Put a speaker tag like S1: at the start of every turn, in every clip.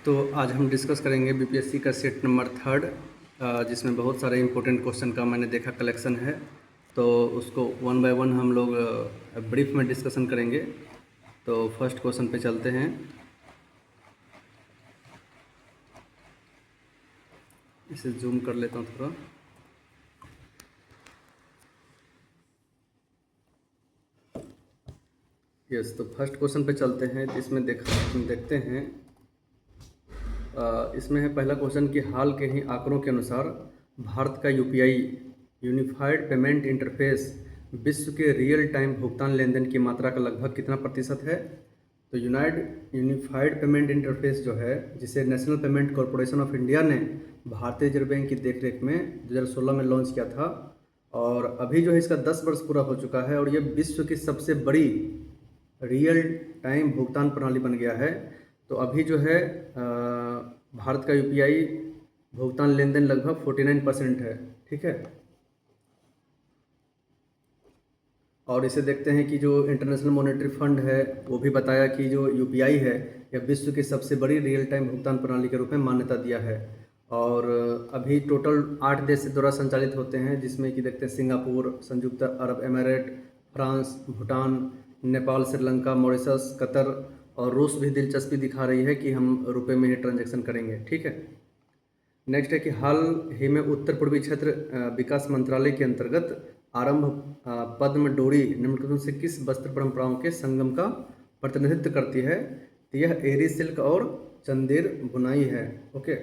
S1: तो आज हम डिस्कस करेंगे बीपीएससी का सेट नंबर थर्ड, जिसमें बहुत सारे इंपॉर्टेंट क्वेश्चन का मैंने देखा कलेक्शन है। तो उसको वन बाय वन हम लोग ब्रीफ में डिस्कशन करेंगे। तो फर्स्ट क्वेश्चन पे चलते हैं। इसे जूम कर लेता हूँ थोड़ा। यस, तो फर्स्ट क्वेश्चन पे चलते हैं। इसमें देखते हैं। इसमें है पहला क्वेश्चन कि हाल के ही आंकड़ों के अनुसार भारत का यूपीआई यूनिफाइड पेमेंट इंटरफेस विश्व के रियल टाइम भुगतान लेन देन की मात्रा का लगभग कितना प्रतिशत है। तो यूनिफाइड पेमेंट इंटरफेस जो है, जिसे national payment corporation of India ने भारतीय रिजर्व बैंक की देखरेख में 2016 में लॉन्च किया था, और अभी जो है इसका 10 वर्ष पूरा हो चुका है, और ये विश्व की सबसे बड़ी रियल टाइम भुगतान प्रणाली बन गया है। तो अभी जो है भारत का यूपीआई भुगतान लेन देन लगभग 49% है। ठीक है, और इसे देखते हैं कि जो इंटरनेशनल मॉनेटरी फंड है वो भी बताया कि जो यूपीआई है यह विश्व की सबसे बड़ी रियल टाइम भुगतान प्रणाली के रूप में मान्यता दिया है। और अभी टोटल 8 देश से द्वारा संचालित होते हैं, जिसमें कि देखते हैं सिंगापुर, संयुक्त अरब अमीरात, France, Bhutan, Nepal, Sri Lanka, Mauritius, Qatar और रूस भी दिलचस्पी दिखा रही है कि हम रुपए में ही ट्रांजैक्शन करेंगे। ठीक है, नेक्स्ट है कि हाल ही में उत्तर पूर्वी क्षेत्र विकास मंत्रालय के अंतर्गत आरंभ पद्म डोरी निम्नलिखित से किस वस्त्र परंपराओं के संगम का प्रतिनिधित्व करती है। तो यह एरी सिल्क और चंदेर बुनाई है। ओके,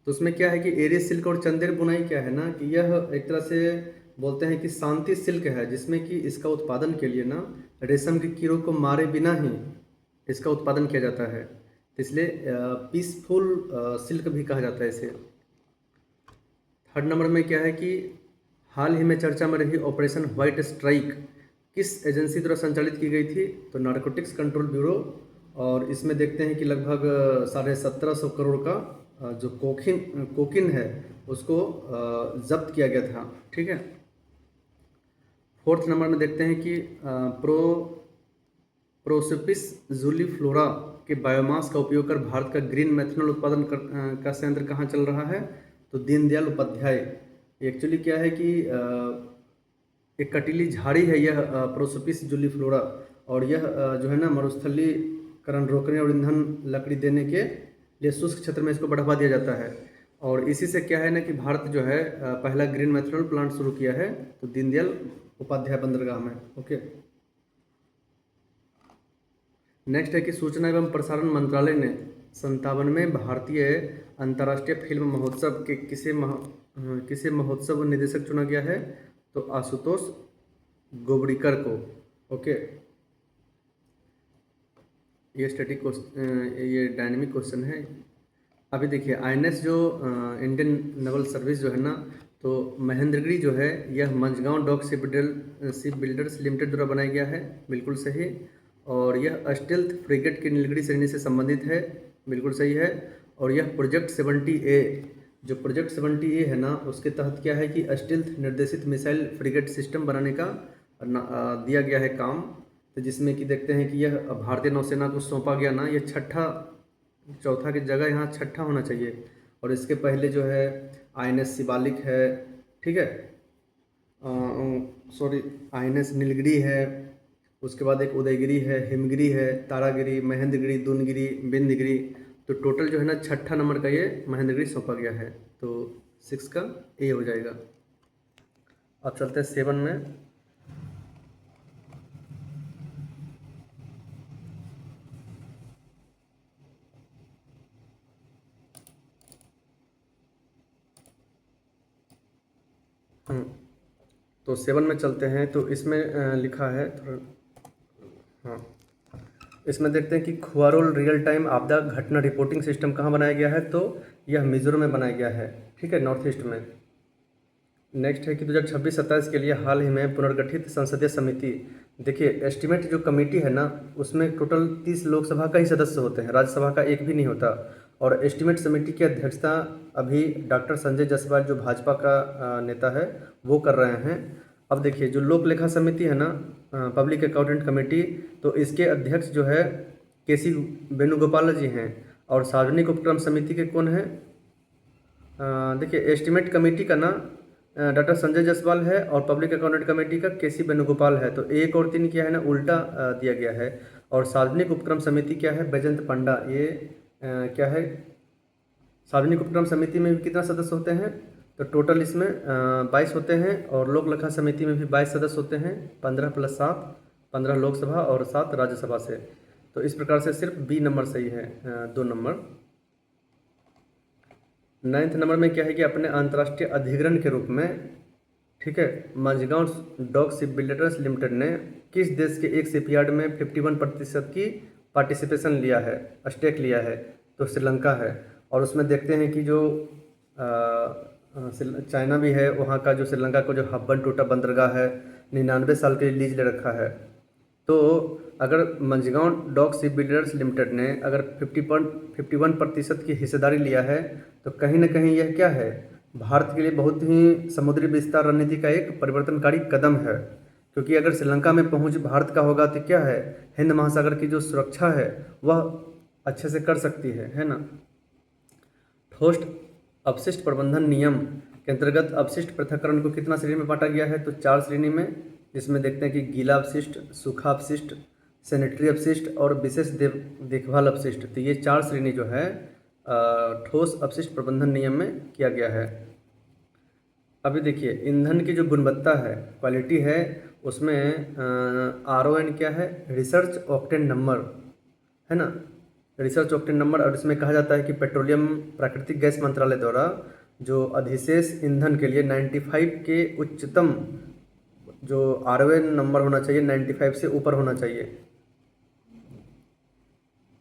S1: तो उसमें क्या है कि एरी सिल्क और चंदेर बुनाई क्या है ना, कि यह एक तरह से बोलते हैं कि शांति सिल्क है, जिसमें कि इसका उत्पादन के लिए ना रेशम की कीड़ों को मारे बिना ही इसका उत्पादन किया जाता है, इसलिए पीसफुल सिल्क भी कहा जाता है इसे। थर्ड नंबर में क्या है कि हाल ही में चर्चा में रही ऑपरेशन व्हाइट स्ट्राइक किस एजेंसी द्वारा संचालित की गई थी। तो नारकोटिक्स कंट्रोल ब्यूरो, और इसमें देखते हैं कि लगभग 1750 करोड़ का जो कोकिन है उसको जब्त किया गया था। ठीक है, फोर्थ नंबर में देखते हैं कि प्रोसिपिस जूलीफ्लोरा के बायोमास का उपयोग कर भारत का ग्रीन मेथनॉल उत्पादन का संयंत्र कहाँ चल रहा है। तो दीनदयाल उपाध्याय। एक्चुअली क्या है कि एक कटीली झाड़ी है यह प्रोसिपिस जूलीफ्लोरा, और यह जो है ना मरुस्थलीकरण रोकने और ईंधन लकड़ी देने के लिए शुष्क क्षेत्र में इसको बढ़ावा दिया जाता है। और इसी से क्या है ना कि भारत जो है पहला ग्रीन मेथनॉल प्लांट शुरू किया है, तो दीनदयाल उपाध्याय बंदरगाह में। ओके, नेक्स्ट है कि सूचना एवं प्रसारण मंत्रालय ने 57वें भारतीय अंतर्राष्ट्रीय फिल्म महोत्सव के किसे महोत्सव निदेशक चुना गया है। तो आशुतोष गोवड़ीकर को। ओके, ये स्टैटिक क्वेश्चन, ये डायनेमिक क्वेश्चन है। अभी देखिए आईएनएस जो इंडियन नेवल सर्विस जो है ना, तो महेंद्रगिरी जो है यह Mazagon dock ship builders limited द्वारा बनाया गया है। बिल्कुल सही। और यह स्टेल्थ फ्रिगेट की नीलगिरी श्रेणी से संबंधित है। बिल्कुल सही है। और यह प्रोजेक्ट 70A, जो प्रोजेक्ट 70A है ना, उसके तहत क्या है कि स्टेल्थ निर्देशित मिसाइल फ्रिगेट सिस्टम बनाने का दिया गया है काम। तो जिसमें कि देखते हैं कि यह भारतीय नौसेना को सौंपा गया ना, यह चौथा की जगह यहाँ छठा होना चाहिए। और इसके पहले जो है आईएनएस शिवालिक है। ठीक है, सॉरी, आईएनएस नीलगिरी है, उसके बाद एक उदयगिरी है, हिमगिरी है, तारागिरी, महेंद्रगिरी, दूनगिरी, बिंदगिरी। तो टोटल जो है ना 6ठा नंबर का ये महेंद्रगिरी सौंपा गया है। तो 6 का ए हो जाएगा। अब चलते हैं 7 में। तो 7 में चलते हैं। तो इसमें लिखा है थोड़ा, हाँ, इसमें देखते हैं कि खुआरोल रियल टाइम आपदा घटना रिपोर्टिंग सिस्टम कहाँ बनाया गया है। तो यह मिजोरम में बनाया गया है। ठीक है, नॉर्थ ईस्ट में। नेक्स्ट है कि 2026-27 के लिए हाल ही में पुनर्गठित संसदीय समिति। देखिए एस्टिमेट जो कमेटी है ना, उसमें टोटल 30 लोकसभा का ही सदस्य होते हैं, राज्यसभा का एक भी नहीं होता। और एस्टिमेट समिति की अध्यक्षता अभी डॉक्टर संजय जायसवाल जो भाजपा का नेता है वो कर रहे हैं। अब देखिए जो लोक लेखा समिति है ना, पब्लिक अकाउंटेंट कमेटी, तो इसके अध्यक्ष जो है केसी वेणुगोपाल जी हैं। और सार्वजनिक उपक्रम समिति के कौन है? देखिए, एस्टीमेट कमेटी का ना डॉक्टर संजय जायसवाल है, और पब्लिक अकाउंटेंट कमेटी का केसी वेणुगोपाल है। तो 1 और 3 क्या है ना, उल्टा दिया गया है। और सार्वजनिक उपक्रम समिति क्या है? बैजंत पंडा। ये क्या है? सार्वजनिक उपक्रम समिति में भी कितना सदस्य होते हैं? तो टोटल इसमें 22 होते हैं, और लोक लेखा समिति में भी 22 सदस्य होते हैं। 15 + 7, 15 लोकसभा और 7 राज्यसभा से। तो इस प्रकार से सिर्फ बी नंबर सही है, 2 नंबर। 9th नंबर में क्या है कि अपने अंतर्राष्ट्रीय अधिग्रहण के रूप में, ठीक है, Mazagon dock ship builders limited ने किस देश के एक शिपयार्ड में 51% की पार्टिसिपेशन लिया है, स्टेक लिया है? तो श्रीलंका है। और उसमें देखते हैं कि जो चाइना भी है, वहाँ का जो श्रीलंका को जो हब्बन टोटा बंदरगाह है 99 साल के लिए लीज ले रखा है। तो अगर Mazagon dock ship builders limited ने अगर 51% की हिस्सेदारी लिया है, तो कहीं ना कहीं यह क्या है, भारत के लिए बहुत ही समुद्री विस्तार रणनीति का एक परिवर्तनकारी कदम है। क्योंकि अगर श्रीलंका में पहुंच भारत का होगा तो क्या है, हिंद महासागर की जो सुरक्षा है वह अच्छे से कर सकती है ना। ठोस अपशिष्ट प्रबंधन नियम के अंतर्गत अपशिष्ट पृथक्करण को कितना श्रेणी में बांटा गया है? तो 4 श्रेणी में, जिसमें देखते हैं कि गीला अपशिष्ट, सूखा अपशिष्ट, सैनिटरी अपशिष्ट और विशेष देखभाल अपशिष्ट। तो ये 4 श्रेणी जो है ठोस अपशिष्ट प्रबंधन नियम में किया गया है। अभी देखिए, ईंधन की जो गुणवत्ता है, क्वालिटी है, उसमें RON क्या है? रिसर्च ऑक्टेन नंबर है ना, रिसर्च ऑक्टेन नंबर। और इसमें कहा जाता है कि पेट्रोलियम प्राकृतिक गैस मंत्रालय द्वारा जो अधिशेष ईंधन के लिए 95 के उच्चतम जो RON नंबर होना चाहिए 95 से ऊपर होना चाहिए।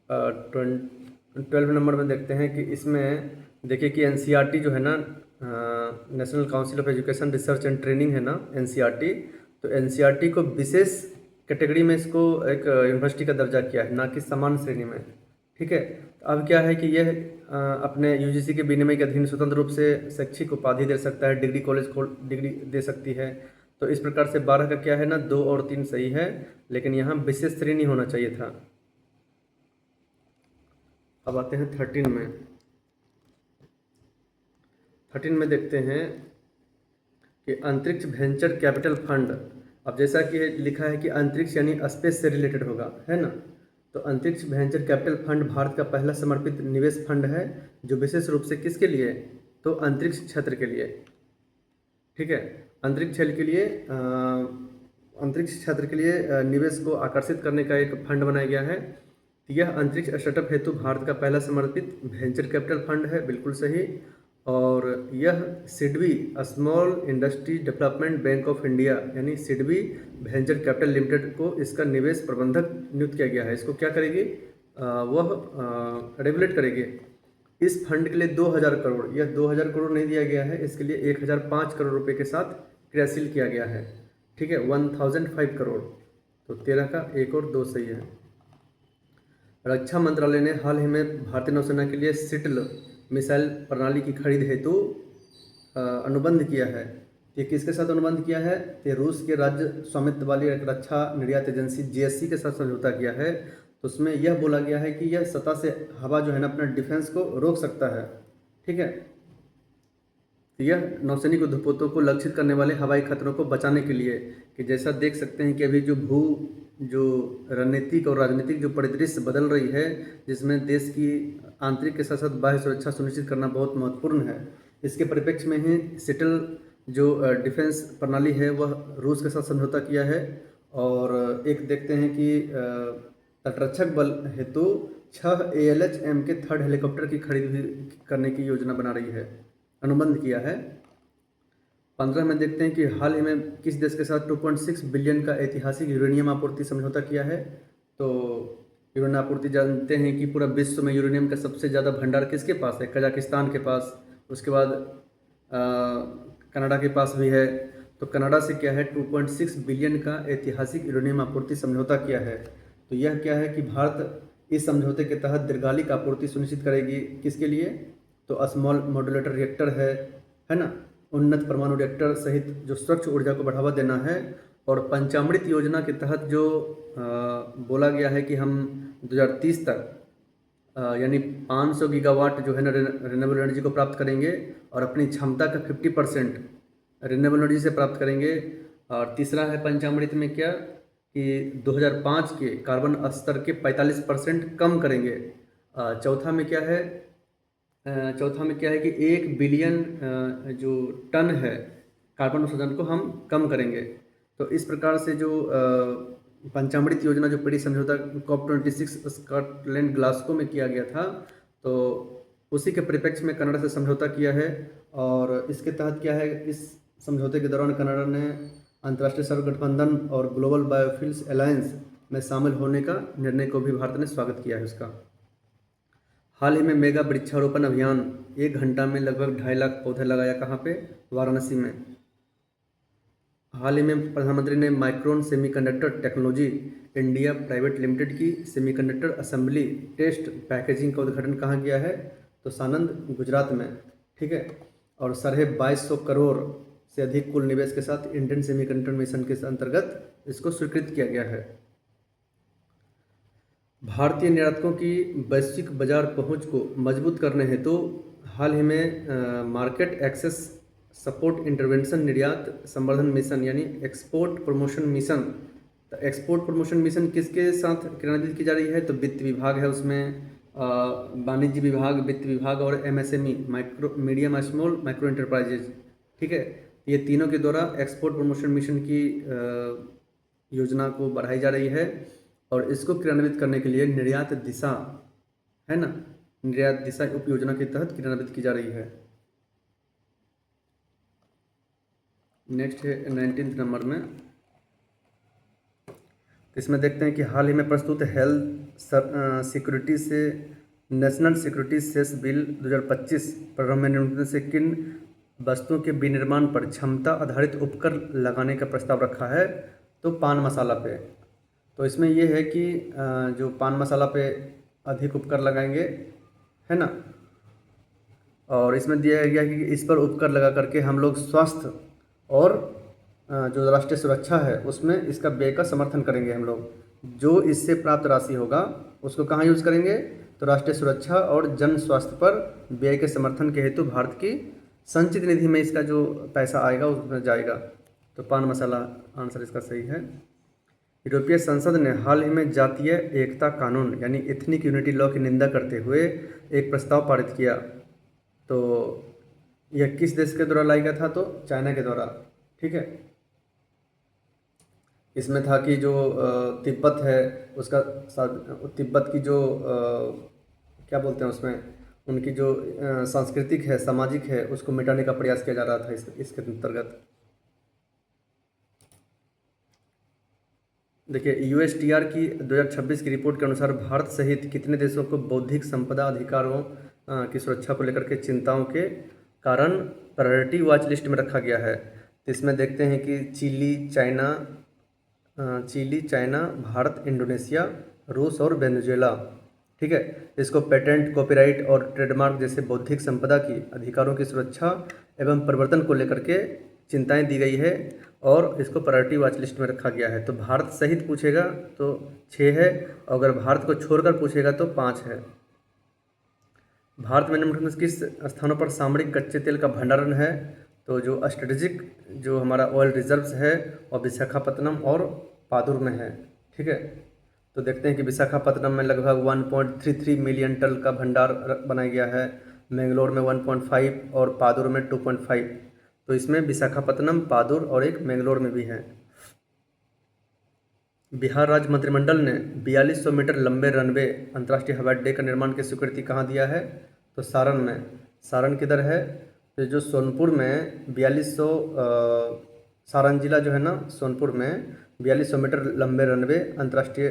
S1: 12 नंबर में देखते हैं कि इसमें देखिए कि NCERT जो है ना, national council of education research and training है ना, NCERT। तो NCERT को विशेष कैटेगरी में इसको एक यूनिवर्सिटी का दर्जा किया है, ना कि सामान्य श्रेणी में, ठीक है। तो अब क्या है कि यह अपने UGC के विनिमय के अधीन स्वतंत्र रूप से शैक्षिक उपाधि दे सकता है, डिग्री कॉलेज खोल डिग्री दे सकती है। तो इस प्रकार से 12 का क्या है ना, 2 और 3 सही है, लेकिन यहाँ विशेष श्रेणी होना चाहिए था। अब आते हैं 13 में। 13 में देखते हैं कि अंतरिक्ष वेंचर कैपिटल फंड। अब जैसा कि लिखा है कि अंतरिक्ष यानी स्पेस से रिलेटेड होगा, है ना। तो अंतरिक्ष वेंचर कैपिटल फंड भारत का पहला समर्पित निवेश फंड है, जो विशेष रूप से किसके लिए? तो अंतरिक्ष क्षेत्र के लिए, ठीक है। अंतरिक्ष क्षेत्र के लिए अंतरिक्ष क्षेत्र के लिए निवेश को आकर्षित करने का एक फंड बनाया गया है। यह अंतरिक्ष स्टार्टअप हेतु भारत का पहला समर्पित वेंचर कैपिटल फंड है, बिल्कुल सही। और यह SIDBI small industry development bank of India यानी सिडबी वेंचर कैपिटल लिमिटेड को इसका निवेश प्रबंधक नियुक्त किया गया है। इसको क्या करेगी? वह रेगुलेट करेगी। इस फंड के लिए 2000 करोड़, यह 2000 करोड़ नहीं दिया गया है, इसके लिए 1005 करोड़ रुपए के साथ क्रियाशील किया गया है, ठीक है। 1005 करोड़। तो 13 का 1 और 2 सही है। रक्षा मंत्रालय ने हाल ही में भारतीय नौसेना के लिए सिटल मिसाइल प्रणाली की खरीद हेतु अनुबंध किया है। ये किसके साथ अनुबंध किया है? ये रूस के राज्य स्वामित्व वाली एक रक्षा निर्यात एजेंसी JSC के साथ समझौता किया है। तो उसमें यह बोला गया है कि यह सतह से हवा जो है ना, अपना डिफेंस को रोक सकता है, ठीक है। तो यह नौसैनिक उद्योगों को लक्षित करने वाले हवाई खतरों को बचाने के लिए, कि जैसा देख सकते हैं कि अभी जो रणनीतिक और राजनीतिक जो परिदृश्य बदल रही है, जिसमें देश की आंतरिक के साथ साथ बाह्य सुरक्षा सुनिश्चित करना बहुत महत्वपूर्ण है। इसके परिप्रेक्ष्य में ही सिटल जो डिफेंस प्रणाली है वह रूस के साथ समझौता किया है। और एक देखते हैं कि तटरक्षक बल हेतु 6 ALH-M के 3rd हेलीकॉप्टर की खरीद भी करने की योजना बना रही है, अनुबंध किया है। 15 में देखते हैं कि हाल ही में किस देश के साथ 2.6 बिलियन का ऐतिहासिक यूरेनियम आपूर्ति समझौता किया है। तो यूरेनियम आपूर्ति जानते हैं कि पूरा विश्व में यूरेनियम का सबसे ज़्यादा भंडार किसके पास है? कजाकिस्तान के पास। उसके बाद कनाडा के पास भी है। तो कनाडा से क्या है, 2.6 बिलियन का ऐतिहासिक यूरेनियम आपूर्ति समझौता किया है। तो यह क्या है कि भारत इस समझौते के तहत दीर्घकालिक आपूर्ति सुनिश्चित करेगी। किसके लिए? तो स्मॉल मॉड्यूलर रिएक्टर है ना, उन्नत परमाणु रिएक्टर सहित जो स्वच्छ ऊर्जा को बढ़ावा देना है, और पंचामृत योजना के तहत जो बोला गया है कि हम 2030 तक यानी 500 गीगावाट जो है ना रिन्यूएबल एनर्जी को प्राप्त करेंगे और अपनी क्षमता का 50% रिन्यूएबल एनर्जी से प्राप्त करेंगे। और तीसरा है पंचामृत में क्या कि 2005 के कार्बन स्तर के 45% कम करेंगे। चौथा में क्या है कि 1 बिलियन जो टन है कार्बन उत्सर्जन को हम कम करेंगे। तो इस प्रकार से जो पंचामृत योजना जो पेरिस समझौता COP26 स्कॉटलैंड ग्लासगो में किया गया था, तो उसी के परिप्रेक्ष्य में कनाडा से समझौता किया है। और इसके तहत क्या है, इस समझौते के दौरान कनाडा ने अंतर्राष्ट्रीय सौर गठबंधन और ग्लोबल बायोफ्यूल्स अलायंस में शामिल होने का निर्णय को भी भारत ने स्वागत किया है उसका। हाल ही में मेगा वृक्षारोपण अभियान 1 घंटा में लगभग 2.5 लाख पौधे लगाया। कहाँ पे? वाराणसी में। हाल ही में प्रधानमंत्री ने micron semiconductor technology India private limited की सेमीकंडक्टर असेंबली टेस्ट पैकेजिंग का उद्घाटन कहाँ किया है? तो सानंद, गुजरात में। ठीक है। और 2250 करोड़ से अधिक कुल निवेश के साथ इंडियन सेमीकंडक्टर मिशन के अंतर्गत इसको स्वीकृत किया गया है। भारतीय निर्यातकों की वैश्विक बाजार पहुंच को मजबूत करने हेतु हाल ही में मार्केट एक्सेस सपोर्ट इंटरवेंशन निर्यात संवर्धन मिशन यानी एक्सपोर्ट प्रमोशन मिशन। तो एक्सपोर्ट प्रमोशन मिशन किसके साथ क्रियान्वित की जा रही है? तो वित्त विभाग है उसमें, वाणिज्य विभाग, वित्त विभाग और MSME micro medium small micro enterprises. ठीक है। ये तीनों के द्वारा एक्सपोर्ट प्रमोशन मिशन की योजना को बढ़ाई जा रही है और इसको क्रियान्वित करने के लिए निर्यात दिशा है ना, निर्यात दिशा उप योजना के तहत क्रियान्वित की जा रही है। नेक्स्ट है 19 नंबर में। इसमें देखते हैं कि हाल ही में प्रस्तुत हेल्थ सिक्योरिटी से नेशनल सिक्योरिटी सेस बिल 2025 प्रारंभ में निम्नलिखित से किन वस्तुओं के विनिर्माण पर क्षमता आधारित उपकर लगाने का प्रस्ताव रखा है? तो पान मसाला पे। तो इसमें यह है कि जो पान मसाला पे अधिक उपकर लगाएंगे, है ना। और इसमें दिया गया कि इस पर उपकर लगा करके हम लोग स्वास्थ्य और जो राष्ट्रीय सुरक्षा है उसमें इसका व्यय का समर्थन करेंगे। हम लोग जो इससे प्राप्त राशि होगा उसको कहाँ यूज़ करेंगे? तो राष्ट्रीय सुरक्षा और जन स्वास्थ्य पर व्यय के समर्थन के हेतु भारत की संचित निधि में इसका जो पैसा आएगा उसमें जाएगा। तो पान मसाला आंसर इसका सही है। यूरोपीय संसद ने हाल ही में जातीय एकता कानून यानी एथनिक यूनिटी लॉ की निंदा करते हुए एक प्रस्ताव पारित किया। तो यह किस देश के द्वारा लाया गया था? तो चाइना के द्वारा। ठीक है। इसमें था कि जो तिब्बत है उसका तिब्बत की जो क्या बोलते हैं उसमें उनकी जो सांस्कृतिक है, सामाजिक है, उसको मिटाने का प्रयास किया जा रहा था इसके अंतर्गत। देखिए USTR की 2026 की रिपोर्ट के अनुसार भारत सहित कितने देशों को बौद्धिक संपदा अधिकारों की सुरक्षा को लेकर के चिंताओं के कारण प्रायोरिटी वॉच लिस्ट में रखा गया है। तो इसमें देखते हैं कि चिली, चाइना, भारत, इंडोनेशिया, रूस और वेनेजुएला। ठीक है। इसको पेटेंट, कॉपीराइट और ट्रेडमार्क जैसे बौद्धिक संपदा की अधिकारों की सुरक्षा एवं परिवर्तन को लेकर के चिंताएं दी गई है और इसको प्रायोरिटी वॉच लिस्ट में रखा गया है। तो भारत सहित पूछेगा तो 6 है और अगर भारत को छोड़कर पूछेगा तो 5 है। भारत में निम्नलिखित किस स्थानों पर सामरिक कच्चे तेल का भंडारण है? तो जो स्ट्रेटेजिक जो हमारा ऑयल रिजर्व्स है और विशाखापत्तनम और पादुर में है। ठीक है। तो देखते हैं कि विशाखापत्तनम में लगभग 1.33 मिलियन टन का भंडार बनाया गया है, मैंगलोर में 1.5 और पादुर में 2.5। तो इसमें विशाखापत्तनम, पादुर और एक मैंगलोर में भी है। बिहार राज्य मंत्रिमंडल ने 4200 मीटर लंबे रनवे अंतर्राष्ट्रीय हवाई अड्डे का निर्माण की स्वीकृति कहाँ दिया है? तो सारण में। सारण किधर है? तो जो सोनपुर में 4200 सारण जिला जो है ना, सोनपुर में 4200 मीटर लंबे रनवे अंतर्राष्ट्रीय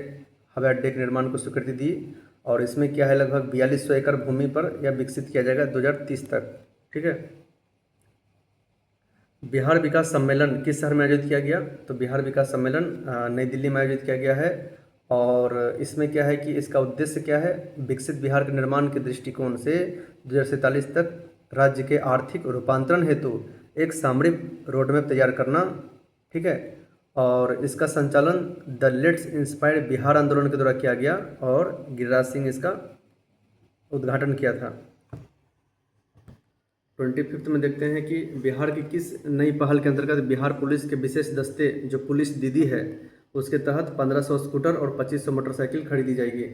S1: हवाई अड्डे के निर्माण को स्वीकृति दी। और इसमें क्या है, लगभग 4200 एकड़ भूमि पर यह विकसित किया जाएगा 2030 तक। ठीक है। बिहार विकास सम्मेलन किस शहर में आयोजित किया गया? तो बिहार विकास सम्मेलन नई दिल्ली में आयोजित किया गया है। और इसमें क्या है कि इसका उद्देश्य क्या है? विकसित बिहार के निर्माण के दृष्टिकोण से 2047 तक राज्य के आर्थिक रूपांतरण हेतु एक सामरिक रोडमैप तैयार करना। ठीक है। और इसका संचालन द लेट्स इंस्पायर्ड बिहार आंदोलन के द्वारा किया गया और गिरिराज सिंह इसका उद्घाटन किया था। 25 में देखते हैं कि बिहार की किस नई पहल के अंतर्गत बिहार पुलिस के विशेष दस्ते जो पुलिस दीदी है उसके तहत 1500 स्कूटर और 2500 मोटरसाइकिल खरीदी जाएगी।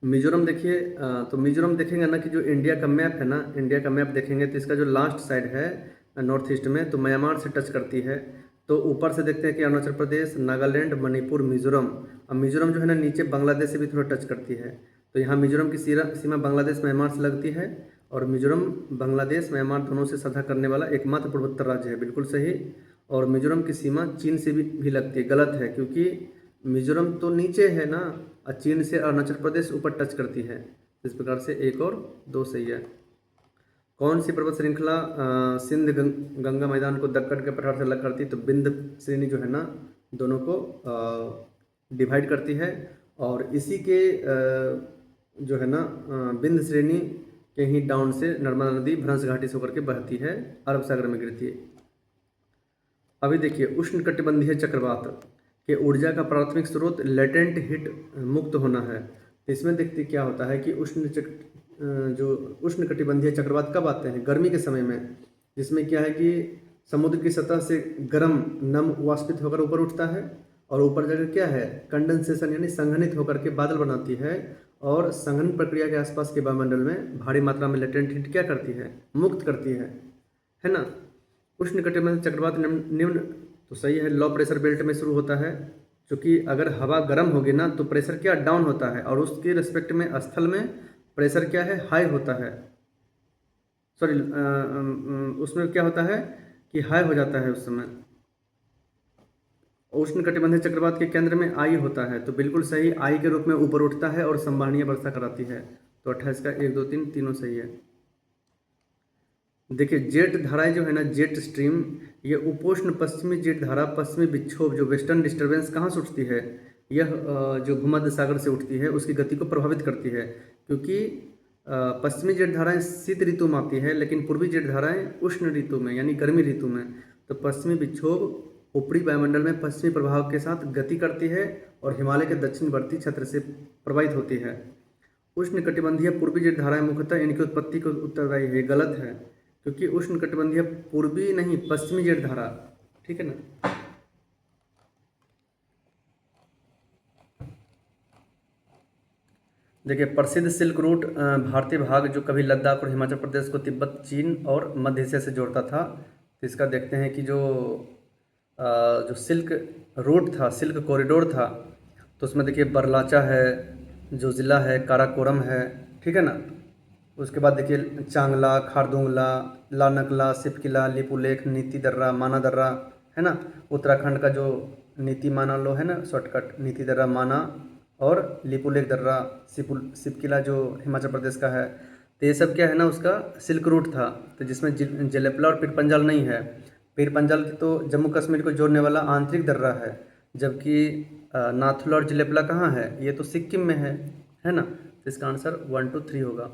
S1: मिजोरम देखिए, तो मिजोरम देखेंगे ना कि जो इंडिया का मैप है ना, इंडिया का मैप देखेंगे तो इसका जो लास्ट साइड है नॉर्थ ईस्ट में तो म्यांमार से टच करती है। तो ऊपर से देखते हैं कि अरुणाचल प्रदेश, नागालैंड, मणिपुर, मिजोरम। अब मिजोरम जो है ना नीचे बांग्लादेश से भी थोड़ा टच करती है। तो यहाँ मिजोरम की सीमा बांग्लादेश म्यांमार से लगती है और मिजोरम बांग्लादेश म्यांमार दोनों से साझा करने वाला एकमात्र पूर्वोत्तर राज्य है, बिल्कुल सही। और मिजोरम की सीमा चीन से भी लगती है, गलत है क्योंकि मिजोरम तो नीचे है ना और चीन से अरुणाचल प्रदेश ऊपर टच करती है। इस प्रकार से 1 और 2 सही है। कौन सी पर्वत श्रृंखला सिंध गंगा मैदान को दक्कन के पठार से अलग करती है? तो विंध्य श्रेणी जो है ना दोनों को डिवाइड करती है और इसी के जो है ना विंध्य श्रेणी के ही डाउन से नर्मदा नदी भ्रंश घाटी से होकर के बहती है, अरब सागर में गिरती है। अभी देखिए उष्णकटिबंधीय चक्रवात के ऊर्जा का प्राथमिक स्रोत लेटेंट हीट मुक्त होना है। इसमें देखते क्या होता है कि उष्णकटिबंधीय चक्रवात कब आते हैं? गर्मी के समय में, जिसमें क्या है कि समुद्र की सतह से गर्म नम वाष्पित होकर ऊपर उठता है और ऊपर जाकर क्या है कंडेंसेशन यानी संघनित होकर के बादल बनाती है और संघनन प्रक्रिया के आसपास के वायुमंडल में भारी मात्रा में लेटेंट हीट क्या करती है? मुक्त करती है ना। उष्णकटिबंधीय चक्रवात निम्न तो सही है, लो प्रेशर बेल्ट में शुरू होता है, क्योंकि अगर हवा गर्म होगी ना तो प्रेशर क्या डाउन होता है और उसके रिस्पेक्ट में स्थल में प्रेशर क्या है हाई होता है। सॉरी, उसमें क्या होता है कि हाई हो जाता है उस समय। उष्णकटिबंधीय चक्रवात के केंद्र में आई होता है, तो बिल्कुल सही, आई के रूप में ऊपर उठता है और संवहनीय वर्षा कराती है। तो 28 का 1 2 3 तीनों सही है। देखिए जेट धाराएं जो है ना, जेट स्ट्रीम, ये उपोष्ण पश्चिमी जेट धारा पश्चिमी विक्षोभ जो वेस्टर्न डिस्टर्बेंस कहाँ से उठती है? यह जो भूमध्य सागर से उठती है उसकी गति को प्रभावित करती है, क्योंकि पश्चिमी जेट धाराएं शीत ऋतु में आती है लेकिन पूर्वी जेट धाराएं उष्ण ऋतु में यानी गर्मी ऋतु में। तो पश्चिमी विक्षोभ ऊपरी वायुमंडल में पश्चिमी प्रभाव के साथ गति करती है और हिमालय के दक्षिणवर्ती क्षेत्र से प्रवाहित होती है। उष्णकटिबंधीय पूर्वी जेट धाराएं मुख्यतः इनकी उत्पत्ति को उत्तरदायी है, गलत है, क्योंकि उष्णकटिबंधीय पूर्वी नहीं पश्चिमी जेट धारा, ठीक है ना। देखिए प्रसिद्ध सिल्क रूट भारतीय भाग जो कभी लद्दाख और हिमाचल प्रदेश को तिब्बत, चीन और मध्य एशिया से जोड़ता था। तो इसका देखते हैं कि जो सिल्क रूट था, सिल्क कॉरिडोर था, तो उसमें देखिए बरलाचा है, जोजिला है, काराकोरम है, ठीक है ना। उसके बाद देखिए चांगला, खारदुंगला, लानकला, सिपकिला, लिपुलेख, नीति दर्रा, माना दर्रा, है ना। उत्तराखंड का जो नीति माना लो है ना शॉर्टकट, नीति दर्रा, माना और लिपुलेख दर्रा, सिपकिला जो हिमाचल प्रदेश का है। तो ये सब क्या है ना उसका सिल्क रूट था, तो जिसमें जलेपला और पीरपंजाल नहीं है। पीरपंजाल तो जम्मू कश्मीर को जोड़ने वाला आंतरिक दर्रा है, जबकि नाथुला और जलेपला कहाँ है? ये तो सिक्किम में है ना। तो इसका आंसर 1 2 3 होगा।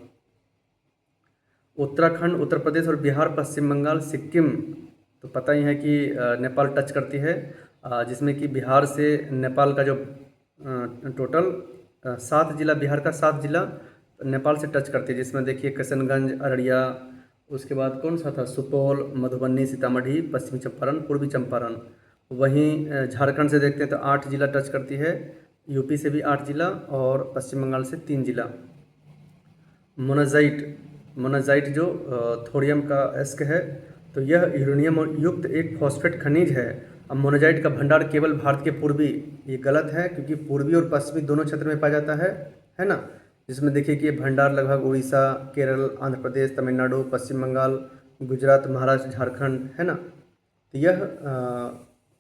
S1: उत्तराखंड, उत्तर प्रदेश और बिहार, पश्चिम बंगाल, सिक्किम तो पता ही है कि नेपाल टच करती है, जिसमें कि बिहार से नेपाल का जो टोटल 7 जिला, बिहार का 7 जिला नेपाल से टच करती है, जिसमें देखिए किशनगंज, अररिया, उसके बाद कौन सा था सुपौल, मधुबनी, सीतामढ़ी, पश्चिमी चंपारण, पूर्वी चंपारण। वहीं झारखंड से देखते हैं तो 8 जिला टच करती है, यूपी से भी 8 जिला और पश्चिम बंगाल से 3 जिला। मोनाजाइट जो थोरियम का एस्क है, तो यह यूरेनियम युक्त एक फॉस्फेट खनिज है। अब मोनाजाइट का भंडार केवल भारत के पूर्वी, ये गलत है क्योंकि पूर्वी और पश्चिमी दोनों क्षेत्र में पाया जाता है ना। जिसमें देखिए कि ये भंडार लगभग उड़ीसा, केरल, आंध्र प्रदेश, तमिलनाडु, पश्चिम बंगाल, गुजरात, महाराष्ट्र, झारखंड, है ना। तो यह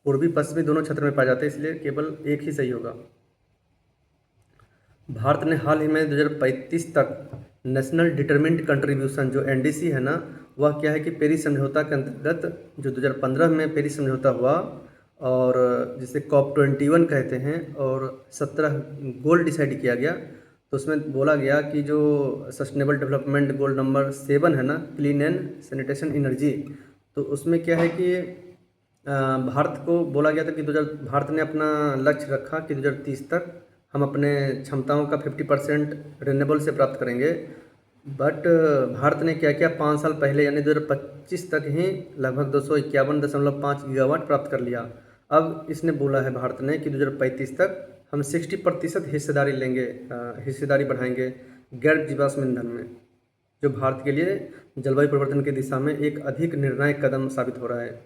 S1: पूर्वी पश्चिमी दोनों क्षेत्र में पाया जाता है, इसलिए केवल एक ही सही होगा। भारत ने हाल ही में 2035 तक नेशनल डिटरमिन्ड कंट्रीब्यूशन जो एनडीसी है ना, वह क्या है कि पेरिस समझौता के अंतर्गत जो 2015 में पेरिस समझौता हुआ और जिसे COP21 कहते हैं और 17 गोल डिसाइड किया गया। तो उसमें बोला गया कि जो सस्टेनेबल डेवलपमेंट गोल नंबर 7 है ना, क्लीन एंड सैनिटेशन एनर्जी, तो उसमें क्या है कि भारत को बोला गया था कि 2000 भारत ने अपना लक्ष्य रखा कि 2030 तक हम अपने क्षमताओं का 50% रिन्यूएबल से प्राप्त करेंगे। बट भारत ने क्या किया, 5 साल पहले यानी 2025 तक ही लगभग 251.5 गीगावाट प्राप्त कर लिया। अब इसने बोला है भारत ने कि 2035 तक हम 60% हिस्सेदारी लेंगे, हिस्सेदारी बढ़ाएंगे गैर जीवाश्म ईंधन में, जो भारत के लिए जलवायु परिवर्तन की दिशा में एक अधिक निर्णायक कदम साबित हो रहा है।